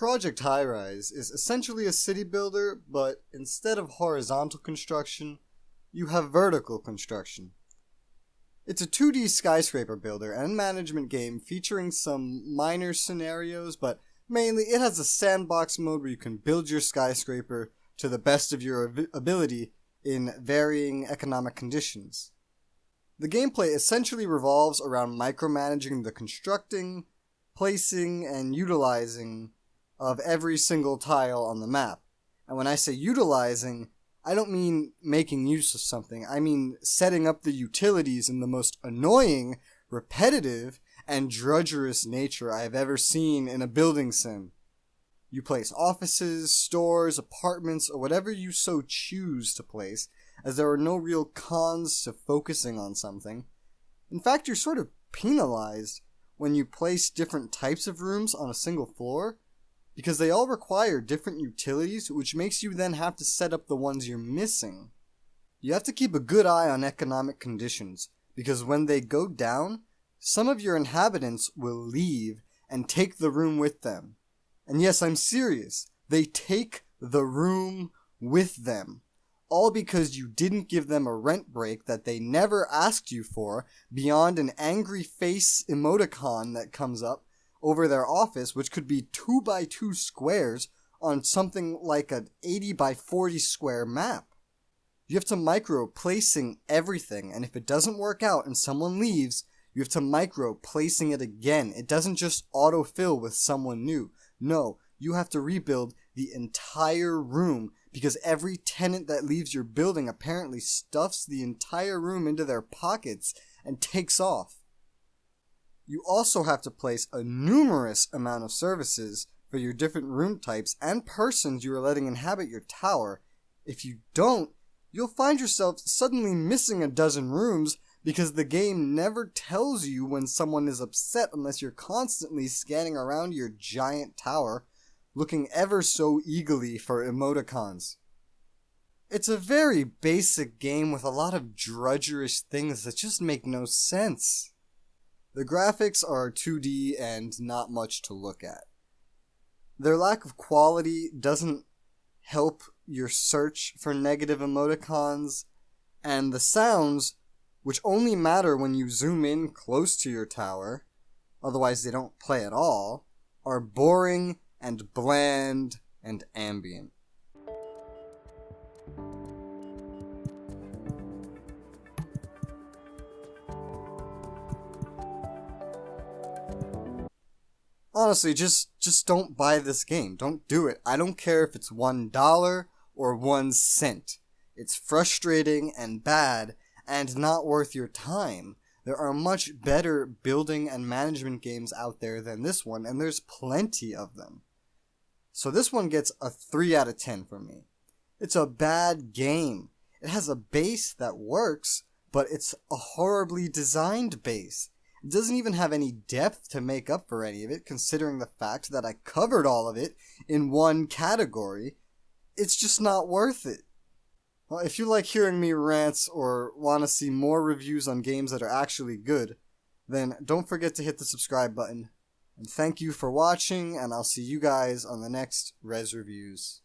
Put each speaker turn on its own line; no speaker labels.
Project Highrise is essentially a city builder, but instead of horizontal construction, you have vertical construction. It's a 2D skyscraper builder and management game featuring some minor scenarios, but mainly it has a sandbox mode where you can build your skyscraper to the best of your ability in varying economic conditions. The gameplay essentially revolves around micromanaging the constructing, placing, and utilizing of every single tile on the map. And when I say utilizing, I don't mean making use of something. I mean setting up the utilities in the most annoying, repetitive, and drudgerous nature I have ever seen in a building sim. You place offices, stores, apartments, or whatever you so choose to place, as there are no real cons to focusing on something. In fact, you're sort of penalized when you place different types of rooms on a single floor, because they all require different utilities, which makes you then have to set up the ones you're missing. You have to keep a good eye on economic conditions, because when they go down, some of your inhabitants will leave and take the room with them. And yes, I'm serious, they take the room with them. All because you didn't give them a rent break that they never asked you for, beyond an angry face emoticon that comes up over their office, which could be 2x2 squares on something like an 80x40 square map. You have to micro placing everything, and if it doesn't work out and someone leaves, you have to micro placing it again. It doesn't just autofill with someone new. No, you have to rebuild the entire room, because every tenant that leaves your building apparently stuffs the entire room into their pockets and takes off. You also have to place a numerous amount of services for your different room types and persons you are letting inhabit your tower. If you don't, you'll find yourself suddenly missing a dozen rooms because the game never tells you when someone is upset unless you're constantly scanning around your giant tower, looking ever so eagerly for emoticons. It's a very basic game with a lot of drudgerous things that just make no sense. The graphics are 2D and not much to look at. Their lack of quality doesn't help your search for negative emoticons, and the sounds, which only matter when you zoom in close to your tower, otherwise they don't play at all, are boring and bland and ambient. Honestly, just don't buy this game. Don't do it. I don't care if it's $1 or 1 cent. It's frustrating and bad and not worth your time. There are much better building and management games out there than this one, and there's plenty of them. So this one gets a 3 out of 10 from me. It's a bad game. It has a base that works, but it's a horribly designed base. It doesn't even have any depth to make up for any of it, considering the fact that I covered all of it in one category. It's just not worth it. Well, if you like hearing me rant or want to see more reviews on games that are actually good, then don't forget to hit the subscribe button. And thank you for watching, and I'll see you guys on the next Res Reviews.